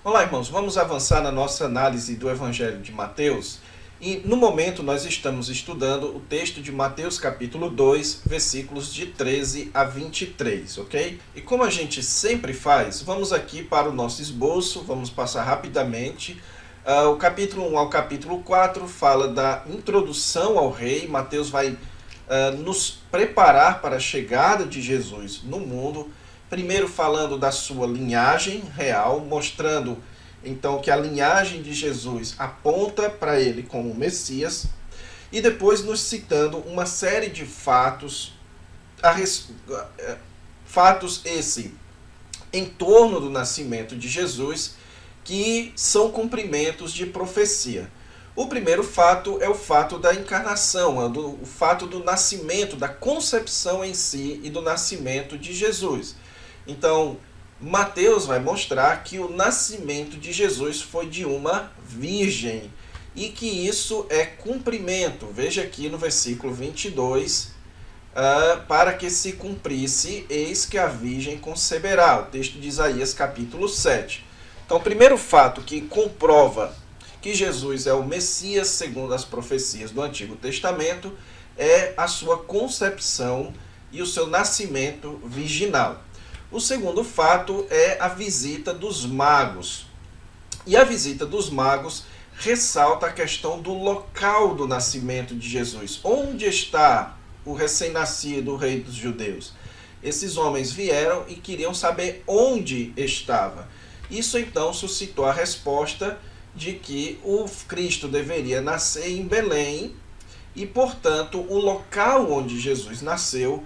Olá, irmãos, vamos avançar na nossa análise do Evangelho de Mateus. E no momento nós estamos estudando o texto de Mateus capítulo 2, versículos de 13 a 23, ok? E como a gente sempre faz, vamos aqui para o nosso esboço, vamos passar rapidamente. O capítulo 1 ao capítulo 4 fala da introdução ao rei. Mateus vai nos preparar para a chegada de Jesus no mundo. Primeiro falando da sua linhagem real, mostrando então que a linhagem de Jesus aponta para ele como Messias, e depois nos citando uma série de fatos, fatos esse em torno do nascimento de Jesus, que são cumprimentos de profecia. O primeiro fato é o fato da encarnação, o fato do nascimento, da concepção em si e do nascimento de Jesus. Então, Mateus vai mostrar que o nascimento de Jesus foi de uma virgem e que isso é cumprimento. Veja aqui no versículo 22, para que se cumprisse, eis que a virgem conceberá. O texto de Isaías capítulo 7. Então, o primeiro fato que comprova que Jesus é o Messias segundo as profecias do Antigo Testamento é a sua concepção e o seu nascimento virginal. O segundo fato é a visita dos magos. E a visita dos magos ressalta a questão do local do nascimento de Jesus. Onde está o recém-nascido, o rei dos judeus? Esses homens vieram e queriam saber onde estava. Isso então suscitou a resposta de que o Cristo deveria nascer em Belém e, portanto, o local onde Jesus nasceu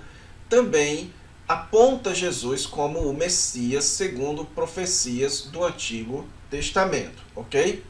também aponta Jesus como o Messias segundo profecias do Antigo Testamento, ok?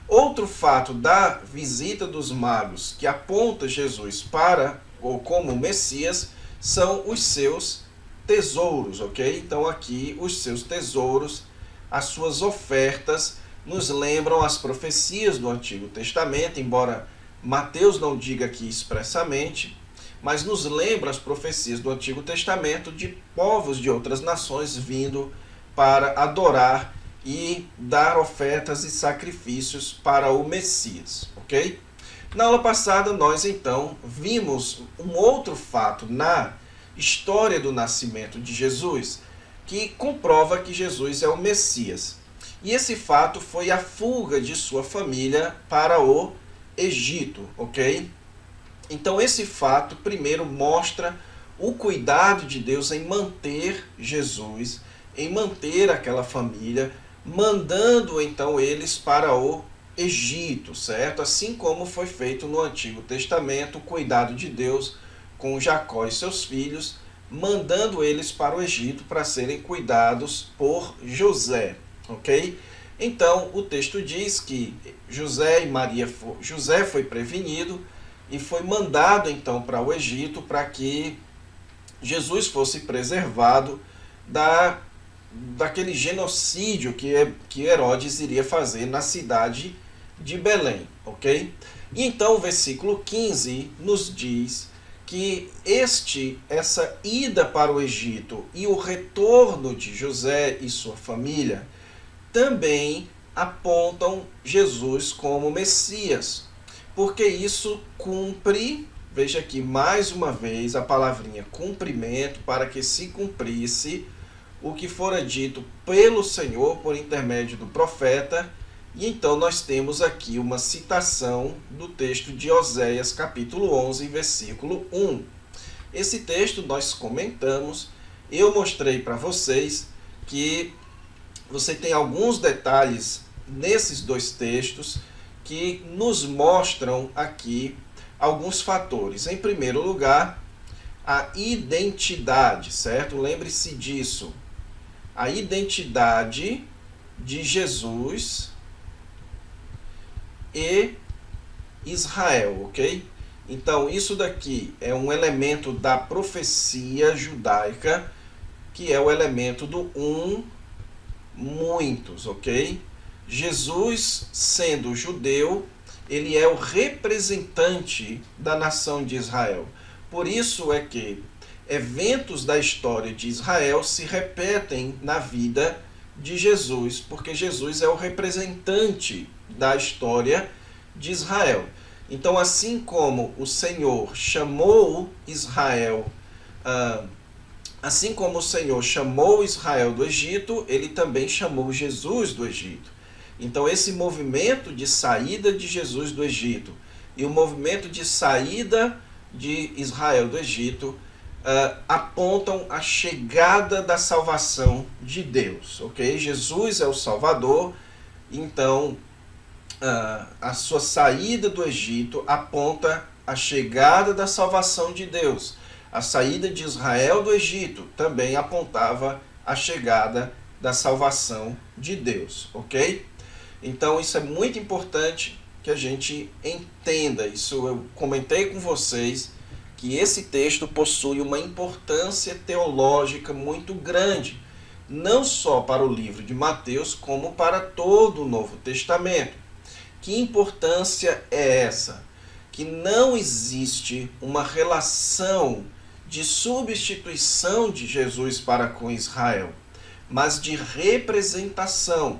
Outro fato da visita dos magos que aponta Jesus para ou como Messias são os seus tesouros, ok? Então aqui os seus tesouros, as suas ofertas nos lembram as profecias do Antigo Testamento, embora Mateus não diga aqui expressamente, mas nos lembra as profecias do Antigo Testamento de povos de outras nações vindo para adorar e dar ofertas e sacrifícios para o Messias, ok? Na aula passada nós então vimos um outro fato na história do nascimento de Jesus que comprova que Jesus é o Messias. E esse fato foi a fuga de sua família para o Egito, ok? Então esse fato primeiro mostra o cuidado de Deus em manter Jesus, em manter aquela família, mandando então eles para o Egito, certo? Assim como foi feito no Antigo Testamento, o cuidado de Deus com Jacó e seus filhos, mandando eles para o Egito para serem cuidados por José, ok? Então o texto diz que José foi prevenido e foi mandado então para o Egito para que Jesus fosse preservado daquele genocídio que Herodes iria fazer na cidade de Belém, ok? E então o versículo 15 nos diz que essa ida para o Egito e o retorno de José e sua família também apontam Jesus como Messias, porque isso cumpre, veja aqui mais uma vez a palavrinha cumprimento, para que se cumprisse o que fora dito pelo Senhor por intermédio do profeta. E então nós temos aqui uma citação do texto de Oséias capítulo 11, versículo 1. Esse texto nós comentamos, eu mostrei para vocês que você tem alguns detalhes nesses dois textos que nos mostram aqui alguns fatores. Em primeiro lugar, a identidade, certo? Lembre-se disso. A identidade de Jesus e Israel, ok? Então, isso daqui é um elemento da profecia judaica, que é o elemento do muitos, ok? Jesus, sendo judeu, ele é o representante da nação de Israel. Por isso é que eventos da história de Israel se repetem na vida de Jesus, porque Jesus é o representante da história de Israel. Então, assim como o Senhor chamou Israel, assim como o Senhor chamou Israel do Egito, ele também chamou Jesus do Egito. Então, esse movimento de saída de Jesus do Egito e o movimento de saída de Israel do Egito apontam a chegada da salvação de Deus, ok? Jesus é o Salvador, então a sua saída do Egito aponta a chegada da salvação de Deus. A saída de Israel do Egito também apontava a chegada da salvação de Deus, ok? Então isso é muito importante que a gente entenda. Isso eu comentei com vocês, que esse texto possui uma importância teológica muito grande, não só para o livro de Mateus, como para todo o Novo Testamento. Que importância é essa? Que não existe uma relação de substituição de Jesus para com Israel, mas de representação.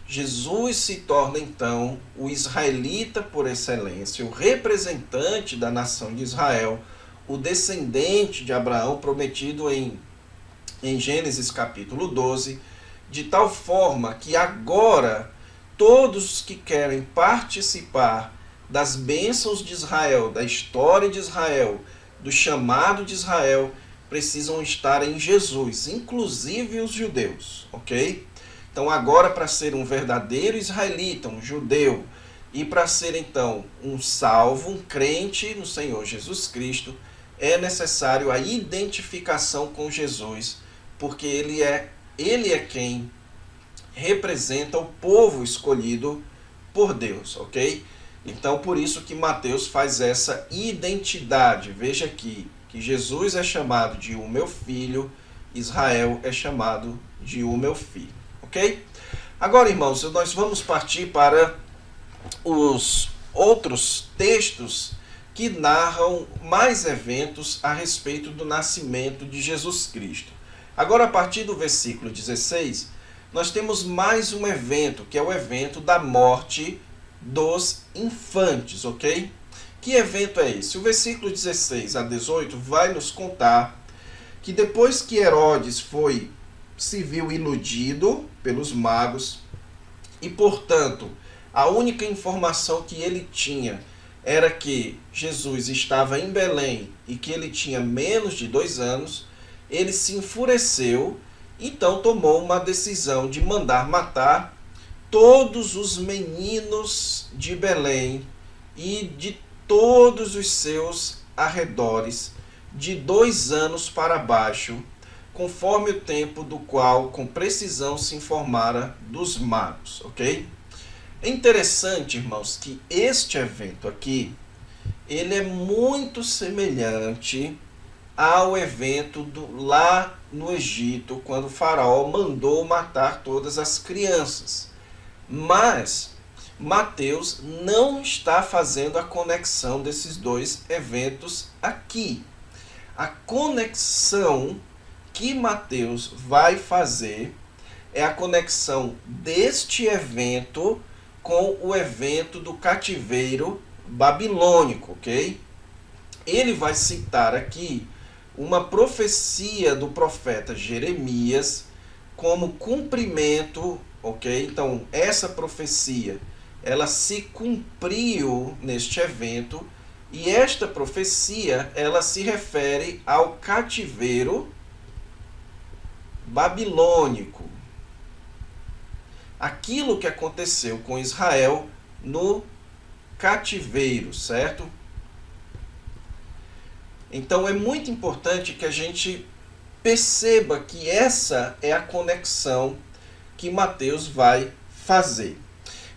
Jesus se torna então o israelita por excelência, o representante da nação de Israel, o descendente de Abraão prometido em Gênesis capítulo 12, de tal forma que agora todos que querem participar das bênçãos de Israel, da história de Israel, do chamado de Israel, precisam estar em Jesus, inclusive os judeus, ok? Então agora, para ser um verdadeiro israelita, um judeu, e para ser então um salvo, um crente no Senhor Jesus Cristo, é necessário a identificação com Jesus, porque ele é quem representa o povo escolhido por Deus, ok? Então, por isso que Mateus faz essa identidade. Veja aqui que Jesus é chamado de o meu filho, Israel é chamado de o meu filho, ok? Agora, irmãos, nós vamos partir para os outros textos que narram mais eventos a respeito do nascimento de Jesus Cristo. Agora, a partir do versículo 16, nós temos mais um evento, que é o evento da morte dos infantes, ok? Que evento é esse? O versículo 16 a 18 vai nos contar que depois que Herodes se viu iludido pelos magos e, portanto, a única informação que ele tinha era que Jesus estava em Belém e que ele tinha menos de 2 anos, ele se enfureceu, então tomou uma decisão de mandar matar todos os meninos de Belém e de todos os seus arredores, de 2 anos para baixo, conforme o tempo do qual com precisão se informara dos magos, ok? É interessante, irmãos, que este evento aqui, ele é muito semelhante ao evento lá no Egito, quando o faraó mandou matar todas as crianças. Mas Mateus não está fazendo a conexão desses dois eventos aqui. A conexão que Mateus vai fazer é a conexão deste evento com o evento do cativeiro babilônico, ok? Ele vai citar aqui uma profecia do profeta Jeremias como cumprimento, ok? Então, essa profecia, ela se cumpriu neste evento, e esta profecia, ela se refere ao cativeiro babilônico. Aquilo que aconteceu com Israel no cativeiro, certo? Então é muito importante que a gente perceba que essa é a conexão que Mateus vai fazer.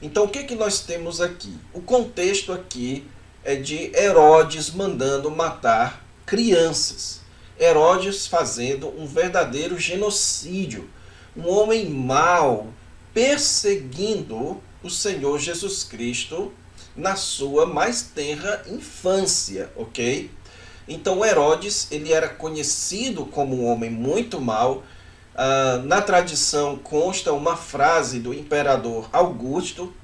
Então o que nós temos aqui? O contexto aqui é de Herodes mandando matar crianças. Herodes fazendo um verdadeiro genocídio. Um homem mau perseguindo o Senhor Jesus Cristo na sua mais tenra infância, ok? Então Herodes, ele era conhecido como um homem muito mau, Na tradição consta uma frase do imperador Augusto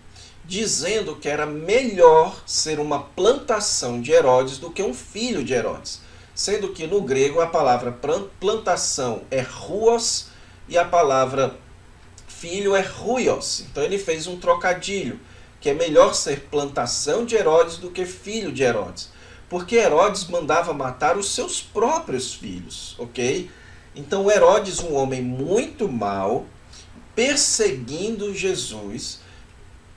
dizendo que era melhor ser uma plantação de Herodes do que um filho de Herodes. Sendo que no grego a palavra plantação é ruos e a palavra filho é ruios. Então ele fez um trocadilho, que é melhor ser plantação de Herodes do que filho de Herodes. Porque Herodes mandava matar os seus próprios filhos, ok? Então Herodes, um homem muito mau, perseguindo Jesus,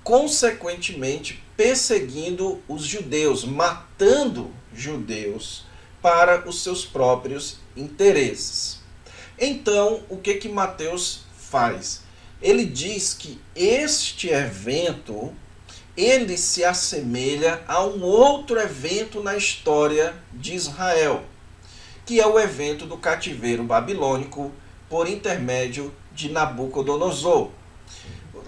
consequentemente perseguindo os judeus, matando judeus para os seus próprios interesses. Então, o que Mateus faz? Ele diz que este evento, ele se assemelha a um outro evento na história de Israel, que é o evento do cativeiro babilônico por intermédio de Nabucodonosor.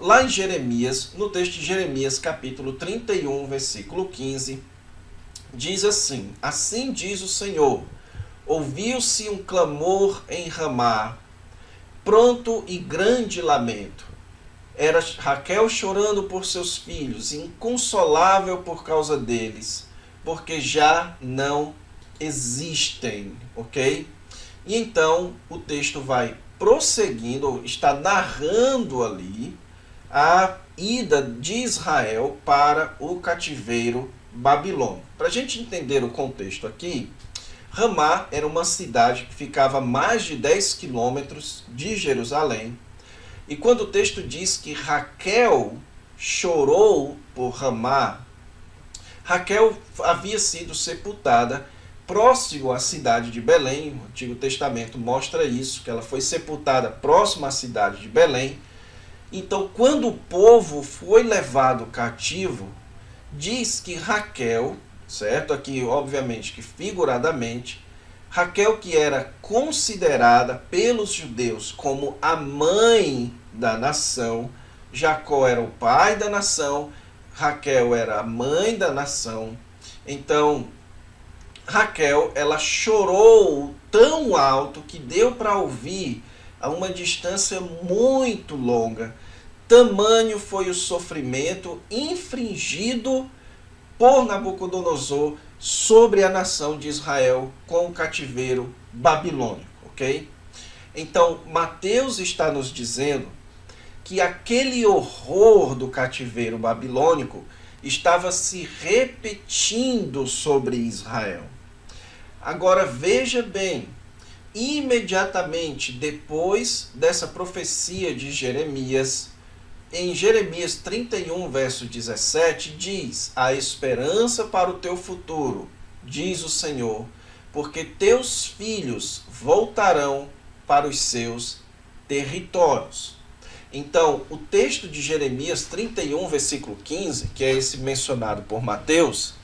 Lá em Jeremias, no texto de Jeremias, capítulo 31, versículo 15, diz assim: Assim diz o Senhor, ouviu-se um clamor em Ramá, pronto e grande lamento. Era Raquel chorando por seus filhos, inconsolável por causa deles, porque já não existem, ok? E então o texto vai prosseguindo, está narrando ali a ida de Israel para o cativeiro babilônico. Para a gente entender o contexto aqui, Ramá era uma cidade que ficava a mais de 10 quilômetros de Jerusalém. E quando o texto diz que Raquel chorou por Ramá, Raquel havia sido sepultada próximo à cidade de Belém. O Antigo Testamento mostra isso, que ela foi sepultada próximo à cidade de Belém. Então, quando o povo foi levado cativo, diz que Raquel, certo? Aqui, obviamente, que figuradamente, Raquel, que era considerada pelos judeus como a mãe da nação, Jacó era o pai da nação, Raquel era a mãe da nação. Então, Raquel, ela chorou tão alto que deu para ouvir a uma distância muito longa. Tamanho foi o sofrimento infligido por Nabucodonosor sobre a nação de Israel com o cativeiro babilônico, ok? Então, Mateus está nos dizendo que aquele horror do cativeiro babilônico estava se repetindo sobre Israel. Agora, veja bem, imediatamente depois dessa profecia de Jeremias, em Jeremias 31, verso 17, diz: A esperança para o teu futuro, diz o Senhor, porque teus filhos voltarão para os seus territórios. Então, o texto de Jeremias 31, versículo 15, que é esse mencionado por Mateus,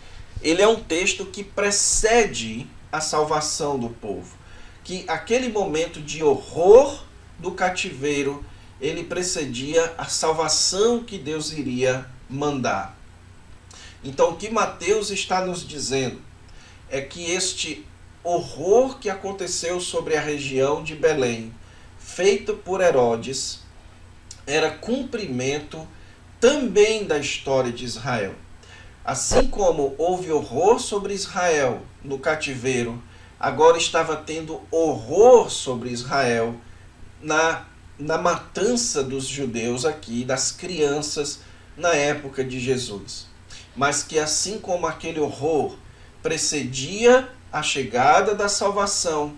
ele é um texto que precede a salvação do povo. Que aquele momento de horror do cativeiro, ele precedia a salvação que Deus iria mandar. Então, o que Mateus está nos dizendo é que este horror que aconteceu sobre a região de Belém, feito por Herodes, era cumprimento também da história de Israel. Assim como houve horror sobre Israel no cativeiro, agora estava tendo horror sobre Israel na matança dos judeus aqui, das crianças, na época de Jesus. Mas que assim como aquele horror precedia a chegada da salvação,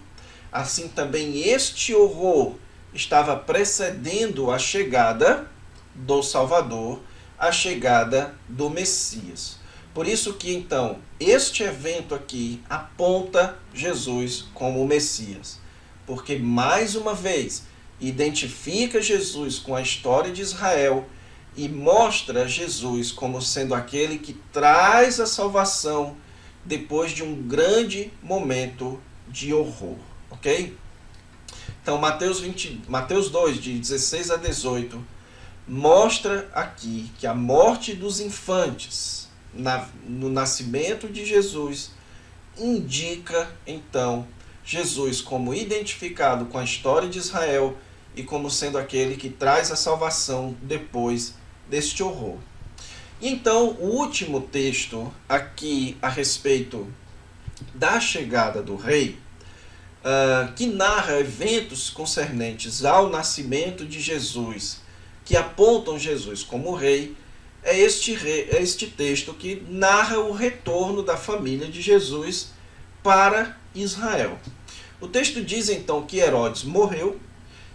assim também este horror estava precedendo a chegada do Salvador, a chegada do Messias. Por isso que então este evento aqui aponta Jesus como o Messias, porque mais uma vez identifica Jesus com a história de Israel e mostra Jesus como sendo aquele que traz a salvação depois de um grande momento de horror, ok? Então, Mateus 2, de 16 a 18, mostra aqui que a morte dos infantes no nascimento de Jesus indica, então, Jesus como identificado com a história de Israel e como sendo aquele que traz a salvação depois deste horror. E então, o último texto aqui a respeito da chegada do rei, que narra eventos concernentes ao nascimento de Jesus, que apontam Jesus como rei, é este texto que narra o retorno da família de Jesus para Israel. O texto diz então que Herodes morreu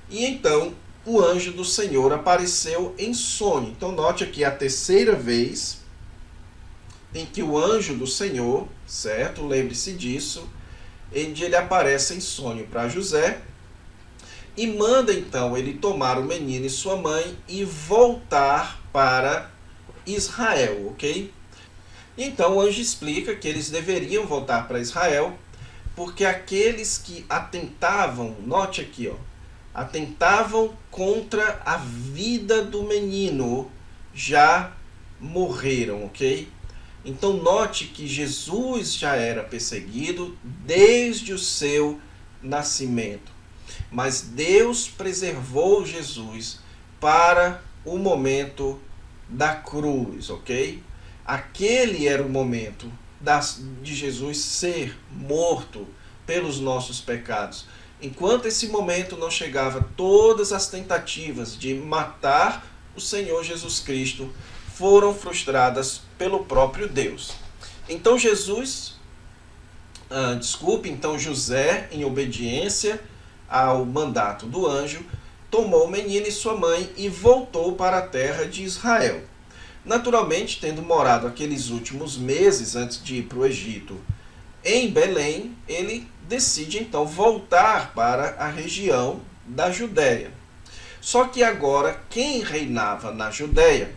e então o anjo do Senhor apareceu em sonho. Então note aqui a terceira vez em que o anjo do Senhor, certo? Lembre-se disso, ele aparece em sonho para José e manda então ele tomar o menino e sua mãe e voltar para Israel, ok? Então o anjo explica que eles deveriam voltar para Israel porque aqueles que atentavam, note aqui, ó, atentavam contra a vida do menino já morreram, ok? Então note que Jesus já era perseguido desde o seu nascimento. Mas Deus preservou Jesus para o momento da cruz, ok? Aquele era o momento de Jesus ser morto pelos nossos pecados. Enquanto esse momento não chegava, todas as tentativas de matar o Senhor Jesus Cristo foram frustradas pelo próprio Deus. Então então José, em obediência ao mandato do anjo, tomou o menino e sua mãe e voltou para a terra de Israel. Naturalmente, tendo morado aqueles últimos meses antes de ir para o Egito em Belém, ele decide então voltar para a região da Judéia. Só que agora quem reinava na Judéia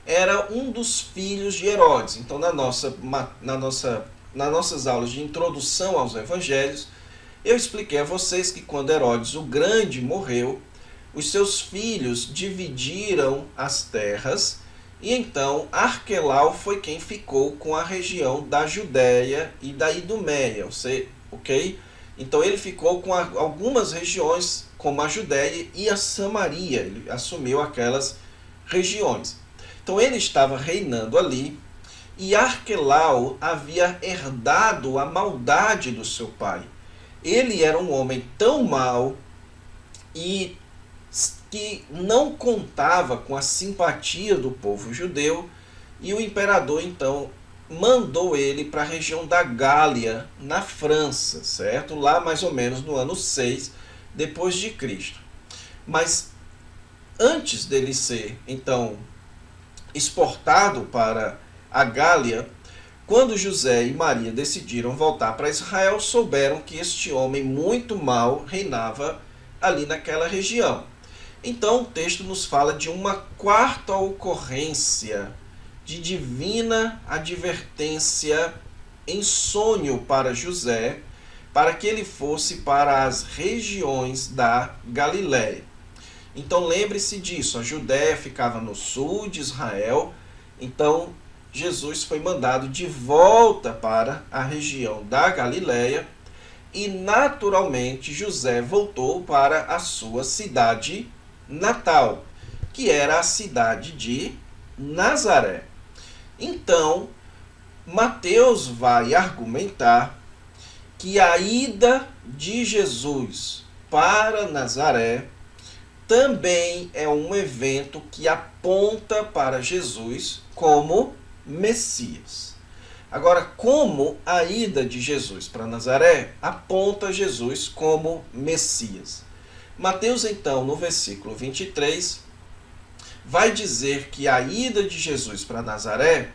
era um dos filhos de Herodes. Então nas nossas aulas de introdução aos evangelhos, eu expliquei a vocês que quando Herodes o Grande morreu, os seus filhos dividiram as terras e então Arquelau foi quem ficou com a região da Judéia e da Idumeia, ok? Então ele ficou com algumas regiões como a Judéia e a Samaria, ele assumiu aquelas regiões. Então ele estava reinando ali e Arquelau havia herdado a maldade do seu pai. Ele era um homem tão mau e que não contava com a simpatia do povo judeu e o imperador então mandou ele para a região da Gália, na França, certo? Lá mais ou menos no ano 6 depois de Cristo. Mas antes dele ser então exportado para a Gália, quando José e Maria decidiram voltar para Israel, souberam que este homem muito mau reinava ali naquela região. Então o texto nos fala de uma quarta ocorrência de divina advertência em sonho para José, para que ele fosse para as regiões da Galiléia. Então lembre-se disso, a Judéia ficava no sul de Israel, então Jesus foi mandado de volta para a região da Galiléia e naturalmente José voltou para a sua cidade natal, que era a cidade de Nazaré. Então, Mateus vai argumentar que a ida de Jesus para Nazaré também é um evento que aponta para Jesus como Messias. Agora, como a ida de Jesus para Nazaré aponta Jesus como Messias? Mateus, então, no versículo 23, vai dizer que a ida de Jesus para Nazaré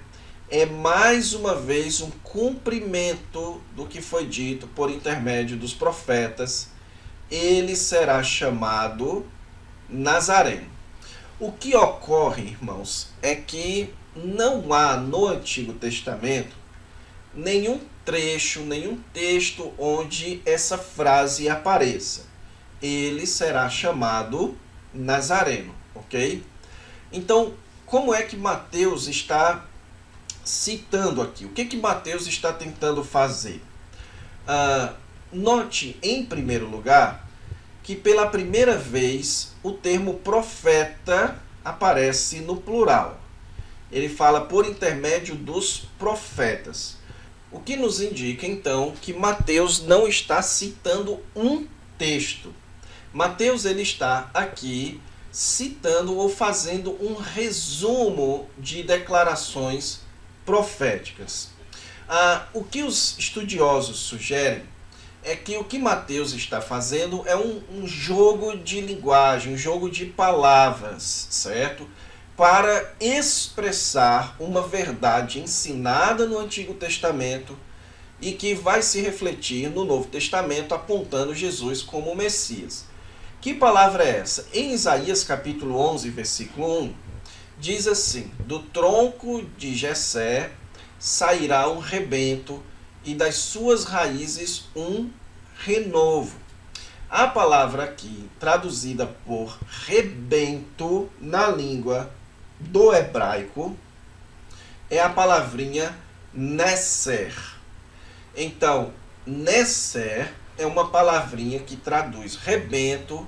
é mais uma vez um cumprimento do que foi dito por intermédio dos profetas. Ele será chamado Nazareno. O que ocorre, irmãos, é que não há no Antigo Testamento nenhum trecho, nenhum texto onde essa frase apareça. Ele será chamado Nazareno, ok? Então, como é que Mateus está citando aqui? O que Mateus está tentando fazer? Note, em primeiro lugar, que pela primeira vez o termo profeta aparece no plural. Ele fala por intermédio dos profetas. O que nos indica, então, que Mateus não está citando um texto. Mateus ele está aqui citando ou fazendo um resumo de declarações proféticas. O que os estudiosos sugerem é que o que Mateus está fazendo é um jogo de linguagem, um jogo de palavras, certo? Para expressar uma verdade ensinada no Antigo Testamento e que vai se refletir no Novo Testamento, apontando Jesus como o Messias. Que palavra é essa? Em Isaías capítulo 11, versículo 1, diz assim: do tronco de Jessé sairá um rebento, e das suas raízes um renovo. A palavra aqui, traduzida por rebento na língua do hebraico, é a palavrinha Nesser. Então, Nesser é uma palavrinha que traduz rebento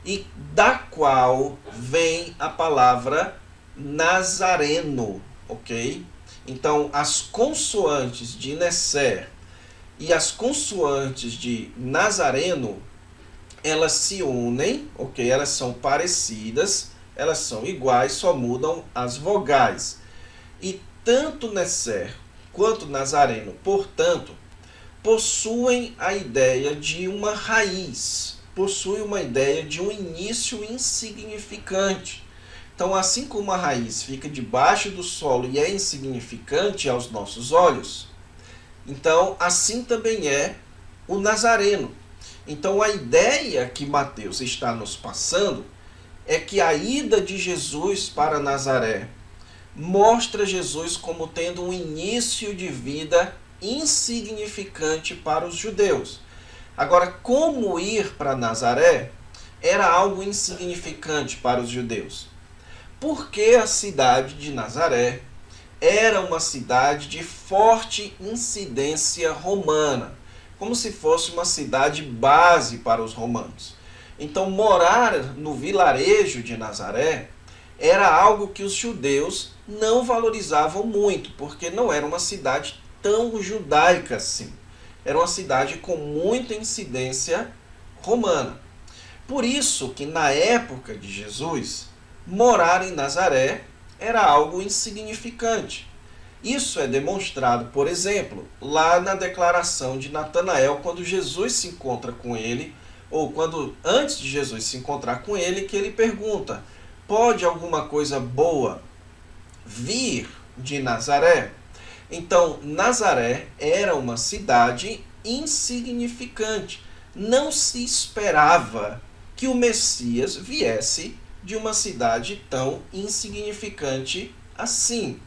e da qual vem a palavra nazareno, ok? Então, as consoantes de Nesser e as consoantes de nazareno, elas se unem, ok? Elas são parecidas, elas são iguais, só mudam as vogais. E tanto Nesser quanto nazareno, portanto, possuem a ideia de uma raiz, possuem uma ideia de um início insignificante. Então, assim como a raiz fica debaixo do solo e é insignificante aos nossos olhos, então assim também é o nazareno. Então, a ideia que Mateus está nos passando é que a ida de Jesus para Nazaré mostra Jesus como tendo um início de vida insignificante para os judeus. Agora, como ir para Nazaré era algo insignificante para os judeus? Porque a cidade de Nazaré era uma cidade de forte incidência romana, como se fosse uma cidade base para os romanos. Então, morar no vilarejo de Nazaré era algo que os judeus não valorizavam muito, porque não era uma cidade tão judaica assim. Era uma cidade com muita incidência romana. Por isso que na época de Jesus, morar em Nazaré era algo insignificante. Isso é demonstrado, por exemplo, lá na declaração de Natanael, quando Jesus se encontra com ele, ou quando antes de Jesus se encontrar com ele, que ele pergunta: pode alguma coisa boa vir de Nazaré? Então, Nazaré era uma cidade insignificante. Não se esperava que o Messias viesse de uma cidade tão insignificante assim.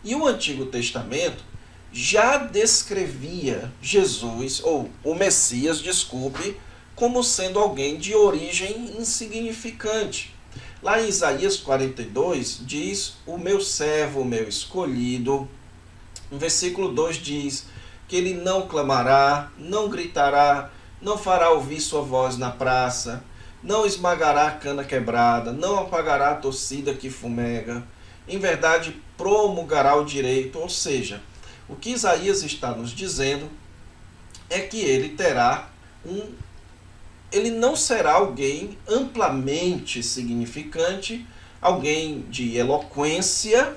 E o Antigo Testamento já descrevia Jesus, ou o Messias, desculpe, como sendo alguém de origem insignificante. Lá em Isaías 42 diz: o meu servo, o meu escolhido. No versículo 2 diz que ele não clamará, não gritará, não fará ouvir sua voz na praça, não esmagará a cana quebrada, não apagará a torcida que fumega. Em verdade, promulgará o direito. Ou seja, o que Isaías está nos dizendo é que ele não será alguém amplamente significante, alguém de eloquência,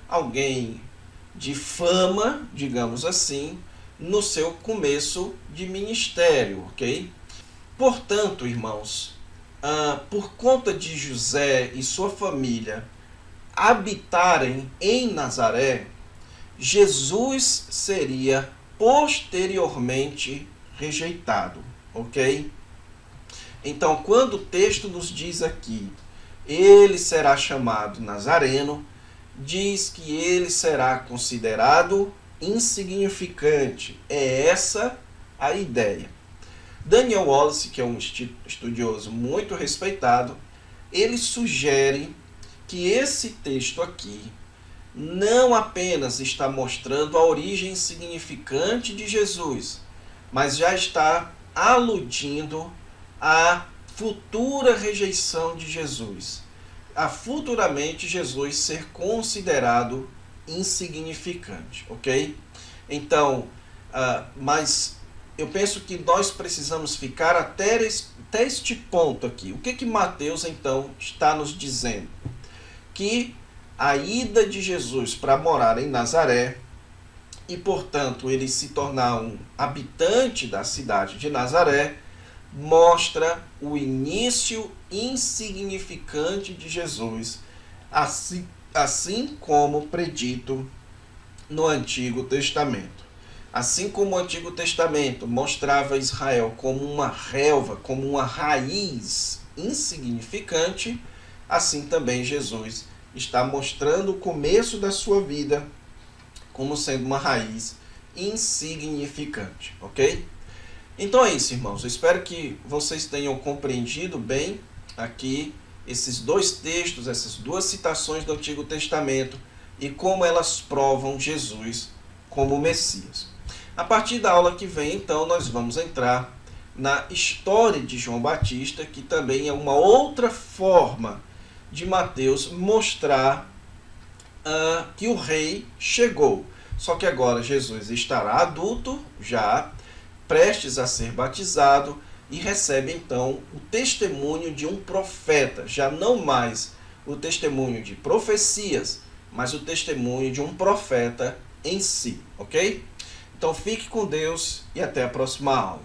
alguém de fama, digamos assim, no seu começo de ministério, ok? Portanto, irmãos, por conta de José e sua família habitarem em Nazaré, Jesus seria posteriormente rejeitado, ok? Então, quando o texto nos diz aqui, ele será chamado Nazareno, diz que ele será considerado insignificante. É essa a ideia. Daniel Wallace, que é um estudioso muito respeitado, ele sugere que esse texto aqui não apenas está mostrando a origem insignificante de Jesus, mas já está aludindo à futura rejeição de Jesus, a futuramente Jesus ser considerado insignificante, ok? Então, mas eu penso que nós precisamos ficar até este ponto aqui. O que Mateus então está nos dizendo? Que a ida de Jesus para morar em Nazaré e, portanto, ele se tornar um habitante da cidade de Nazaré mostra o início insignificante de Jesus, assim como predito no Antigo Testamento. Assim como o Antigo Testamento mostrava Israel como uma relva, como uma raiz insignificante, assim também Jesus está mostrando o começo da sua vida como sendo uma raiz insignificante, ok? Então é isso, irmãos. Eu espero que vocês tenham compreendido bem aqui esses dois textos, essas duas citações do Antigo Testamento e como elas provam Jesus como Messias. A partir da aula que vem, então, nós vamos entrar na história de João Batista, que também é uma outra forma de Mateus mostrar que o rei chegou. Só que agora Jesus estará adulto, já prestes a ser batizado, e recebe então o testemunho de um profeta, já não mais o testemunho de profecias, mas o testemunho de um profeta em si, ok? Então fique com Deus e até a próxima aula.